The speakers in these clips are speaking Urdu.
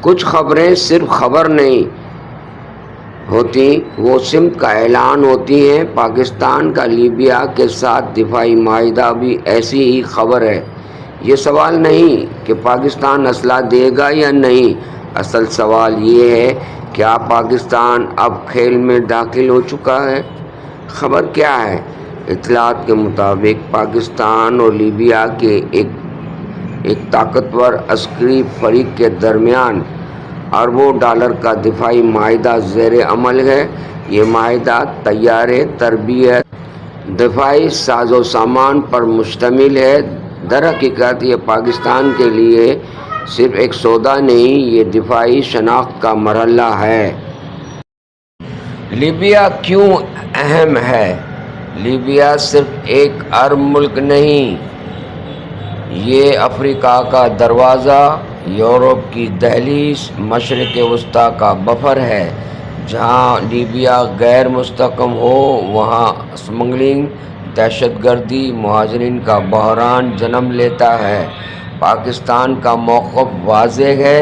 کچھ خبریں صرف خبر نہیں ہوتی، وہ سمت کا اعلان ہوتی ہیں۔ پاکستان کا لیبیا کے ساتھ دفاعی معاہدہ بھی ایسی ہی خبر ہے۔ یہ سوال نہیں کہ پاکستان اسلحہ دے گا یا نہیں، اصل سوال یہ ہے کیا پاکستان اب کھیل میں داخل ہو چکا ہے؟ خبر کیا ہے؟ اطلاعات کے مطابق پاکستان اور لیبیا کے ایک طاقتور عسکری فریق کے درمیان اربوں ڈالر کا دفاعی معاہدہ زیر عمل ہے۔ یہ معاہدہ طیارے، تربیت، دفاعی ساز و سامان پر مشتمل ہے۔ در حقیقت یہ پاکستان کے لیے صرف ایک سودا نہیں، یہ دفاعی شناخت کا مرحلہ ہے۔ لیبیا کیوں اہم ہے؟ لیبیا صرف ایک عرب ملک نہیں، یہ افریقہ کا دروازہ، یورپ کی دہلیز، مشرق وسطیٰ کا بفر ہے۔ جہاں لیبیا غیر مستحکم ہو وہاں اسمگلنگ، دہشت گردی، مہاجرین کا بحران جنم لیتا ہے۔ پاکستان کا موقف واضح ہے،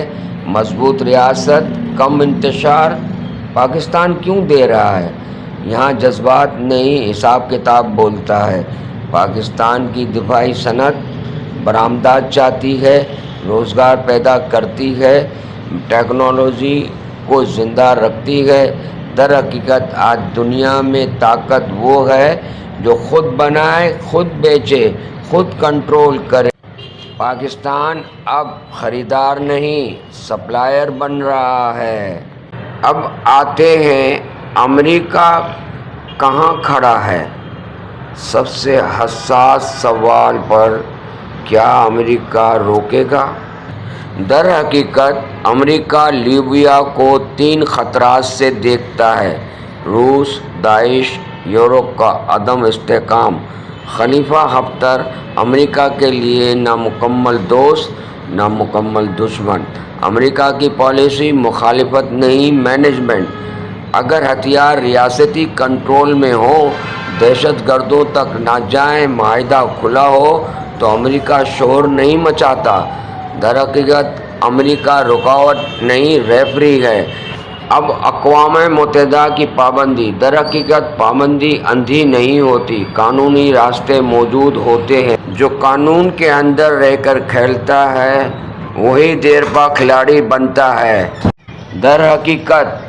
مضبوط ریاست، کم انتشار۔ پاکستان کیوں دے رہا ہے؟ یہاں جذبات نہیں، حساب کتاب بولتا ہے۔ پاکستان کی دفاعی صنعت برآمدات چاہتی ہے، روزگار پیدا کرتی ہے، ٹیکنالوجی کو زندہ رکھتی ہے۔ در حقیقت آج دنیا میں طاقت وہ ہے جو خود بنائے، خود بیچے، خود کنٹرول کرے۔ پاکستان اب خریدار نہیں، سپلائر بن رہا ہے۔ اب آتے ہیں امریکہ کہاں کھڑا ہے؟ سب سے حساس سوال پر، کیا امریکہ روکے گا؟ در حقیقت امریکہ لیبیا کو 3 خطرات سے دیکھتا ہے: روس، داعش، یورپ کا عدم استحکام۔ خلیفہ حفتر امریکہ کے لیے نہ مکمل دوست نہ مکمل دشمن۔ امریکہ کی پالیسی مخالفت نہیں، مینجمنٹ۔ اگر ہتھیار ریاستی کنٹرول میں ہوں، دہشت گردوں تک نہ جائیں، معاہدہ کھلا ہو تو امریکہ شور نہیں مچاتا۔ در حقیقت امریکہ رکاوٹ نہیں، ریفری ہے۔ اب اقوام متحدہ کی پابندی، در حقیقت پابندی اندھی نہیں ہوتی، قانونی راستے موجود ہوتے ہیں۔ جو قانون کے اندر رہ کر کھیلتا ہے وہی دیرپا کھلاڑی بنتا ہے۔ در حقیقت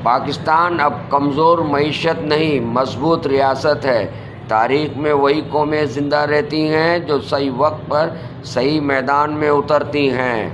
پاکستان اب کمزور معیشت نہیں، مضبوط ریاست ہے۔ تاریخ میں وہی قومیں زندہ رہتی ہیں جو صحیح وقت پر صحیح میدان میں اترتی ہیں۔